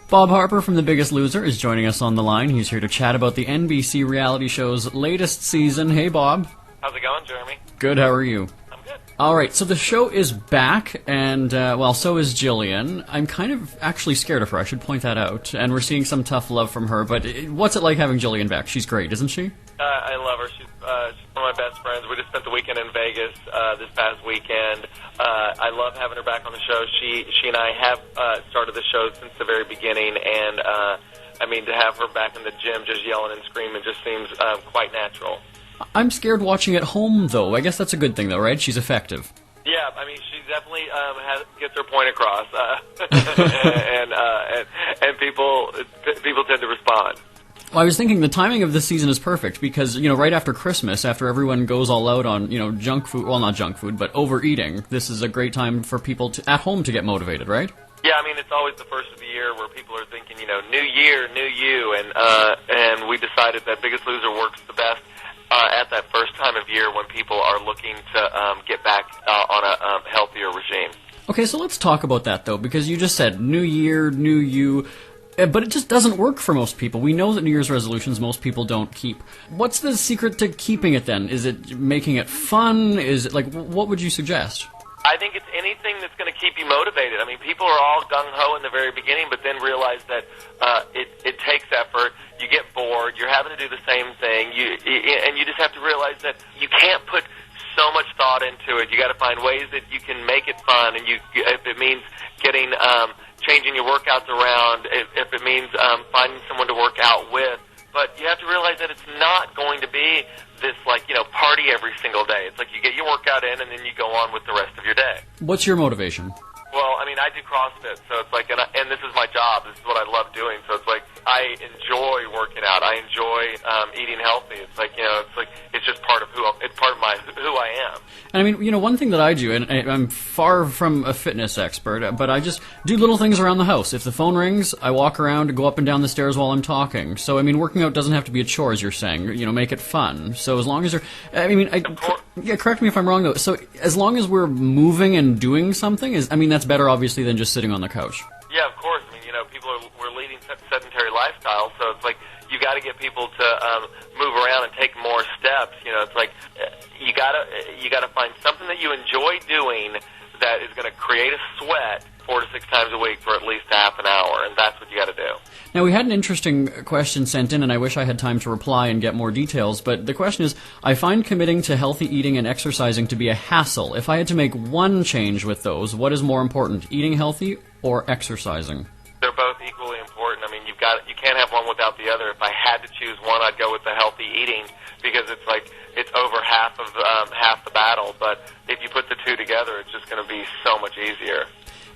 Bob Harper from The Biggest Loser is joining us on the line. He's here to chat about the NBC reality show's latest season. Hey, Bob. How's it going, Jeremy? Good, how are you? I'm good. All right, so the show is back, and, so is Jillian. I'm kind of actually scared of her, I should point that out. And we're seeing some tough love from her, but what's it like having Jillian back? She's great, isn't she? I love her. She's one of my best friends. We just spent the weekend in Vegas this past weekend. I love having her back on the show. She and I have started the show since the very beginning, and to have her back in the gym just yelling and screaming just seems quite natural. I'm scared watching at home, though. I guess that's a good thing, though, right? She's effective. Yeah, she definitely gets her point across, and people tend to respond. Well, I was thinking the timing of this season is perfect because, right after Christmas, after everyone goes all out on, junk food, well, not junk food, but overeating, this is a great time for people at home to get motivated, right? Yeah, it's always the first of the year where people are thinking, new year, new you, and we decided that Biggest Loser works the best at that first time of year when people are looking to get back on a healthier regime. Okay, so let's talk about that, though, because you just said new year, new you. But it just doesn't work for most people. We know that New Year's resolutions most people don't keep. What's the secret to keeping it then? Is it making it fun? Is it what would you suggest? I think it's anything that's going to keep you motivated. People are all gung-ho in the very beginning, but then realize that it takes effort. You get bored. You're having to do the same thing. And you just have to realize that you can't put so much thought into it. You got to find ways that you can make it fun. And if it means getting changing your workouts around, if it means finding someone to work out with. But you have to realize that it's not going to be this, party every single day. It's like you get your workout in and then you go on with the rest of your day. What's your motivation? Well, I do CrossFit, so it's and this is my job. This is what I love doing. So it's I enjoy working out. I enjoy eating healthy. It's just part of who I am. And one thing that I do, and I'm far from a fitness expert, but I just do little things around the house. If the phone rings, I walk around, go up and down the stairs while I'm talking. So working out doesn't have to be a chore, as you're saying. Make it fun. So as long as you're, correct me if I'm wrong though. So as long as we're moving and doing something, that's better obviously than just sitting on the couch. Yeah, of course. We're leading sedentary lifestyles, so it's you got to get people to move around and take more steps. You gotta find something that you enjoy doing that is going to create a sweat 4 to 6 times a week for at least half an hour, and that's what you got to do. Now, we had an interesting question sent in, and I wish I had time to reply and get more details, but the question is, I find committing to healthy eating and exercising to be a hassle. If I had to make one change with those, what is more important, eating healthy or exercising? They're both equally important. You can't have one without the other. If I had to choose one, I'd go with the healthy eating because it's over half the battle. But if you put the two together, it's just going to be so much easier.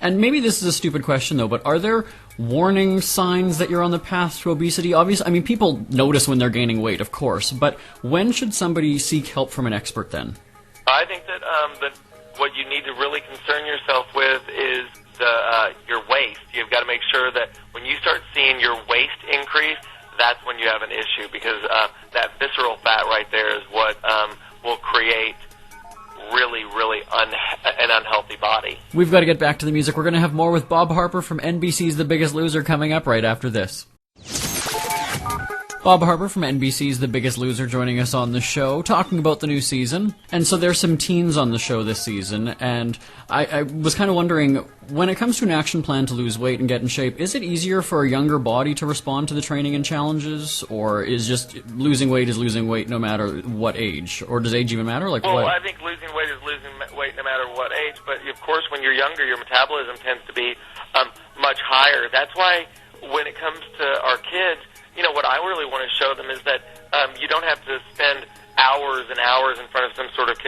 And maybe this is a stupid question, though, but are there warning signs that you're on the path to obesity? Obviously, people notice when they're gaining weight, of course, but when should somebody seek help from an expert then? I think that what you need to really concern yourself with is your waist. You've got to make sure that when you start seeing your waist increase, that's when you have an issue because that visceral fat right there is what will create really an unhealthy body. We've got to get back to the music. We're going to have more with Bob Harper from NBC's The Biggest Loser coming up right after this. Bob Harper from NBC's The Biggest Loser joining us on the show, talking about the new season. And so there's some teens on the show this season, and I was kind of wondering, when it comes to an action plan to lose weight and get in shape, is it easier for a younger body to respond to the training and challenges, or is just losing weight no matter what age? Or does age even matter? Well, I think losing weight is losing weight no matter what age, but of course when you're younger, your metabolism tends to be much higher. That's why when it comes to our kids, what I really want to show them is that you don't have to spend hours and hours in front of some sort of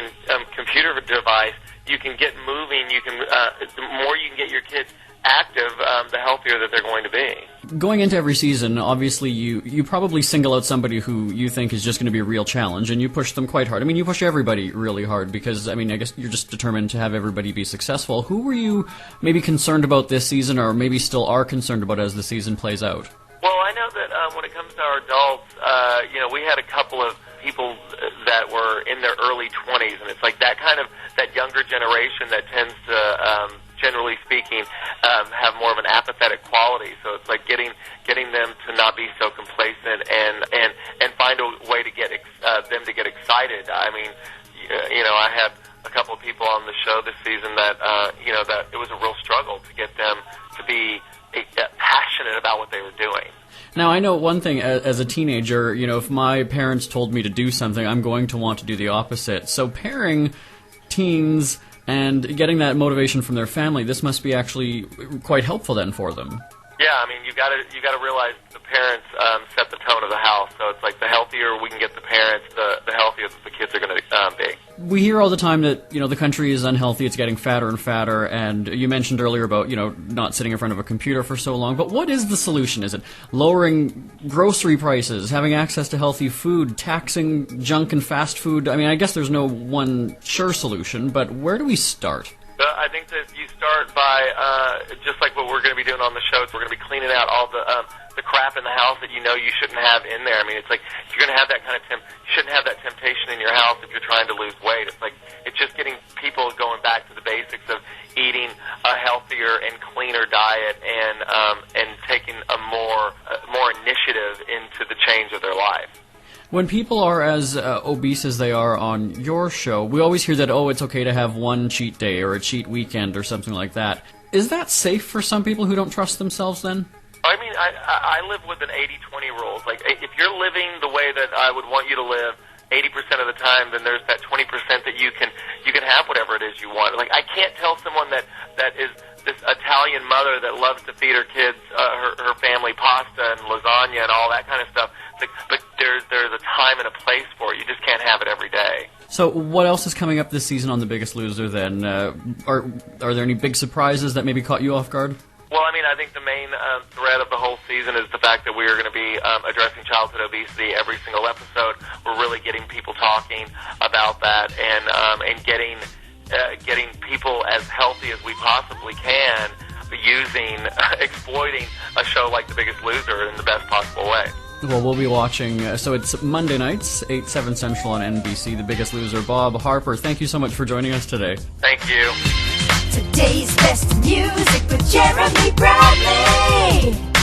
computer device. You can get moving. The more you can get your kids active, the healthier that they're going to be. Going into every season, obviously you probably single out somebody who you think is just going to be a real challenge, and you push them quite hard. You push everybody really hard because, I guess you're just determined to have everybody be successful. Who were you maybe concerned about this season, or maybe still are concerned about as the season plays out? Well, I know that when it comes to our adults, we had a couple of people that were in their early 20s, and it's that younger generation that tends to generally speaking, have more of an apathetic quality. So it's like getting them to not be so complacent and find a way to get them to get excited. I mean, I had a couple of people on the show this season that that it was a real struggle to get them to be passionate about what they were doing. Now, I know one thing, as a teenager, if my parents told me to do something, I'm going to want to do the opposite. So pairing teens and getting that motivation from their family, this must be actually quite helpful then for them. Yeah, I mean, you got to realize the parents set the tone of the house. So it's like the healthier we can get the parents, the healthier the kids are going to be. We hear all the time that the country is unhealthy; it's getting fatter and fatter. And you mentioned earlier about not sitting in front of a computer for so long. But what is the solution? Is it lowering grocery prices, having access to healthy food, taxing junk and fast food? I mean, I guess there's no one sure solution. But where do we start? I think that you start by just like what we're going to be doing on the show. We're going to be cleaning out all the crap in the house that you shouldn't have in there. I mean, it's like if you're going to have that kind of you shouldn't have that temptation in your house if you're trying to lose weight. It's like it's just getting people going back to the basics of eating a healthier and cleaner diet and taking a more initiative into the change of their life. When people are as obese as they are on your show, we always hear that, it's okay to have one cheat day or a cheat weekend or something like that. Is that safe for some people who don't trust themselves then? I mean, I live with an 80-20 rule. Like, if you're living the way that I would want you to live 80% of the time, then there's that 20% that you can have whatever it is you want. Like, I can't tell someone that is this Italian mother that loves to feed her kids, her family pasta and lasagna and all that kind of stuff. But there's a time and a place for it. You just can't have it every day. So what else is coming up this season on The Biggest Loser then? Are there any big surprises that maybe caught you off guard? Well, I mean, I think the main thread of the whole season is the fact that we are going to be addressing childhood obesity every single episode. We're really getting people talking about that and getting people as healthy as we possibly can exploiting a show like The Biggest Loser in the best possible way. Well, we'll be watching, so it's Monday nights, 8, 7 Central on NBC, The Biggest Loser. Bob, Harper, thank you so much for joining us today. Thank you. Today's best music with Jeremy Bradley.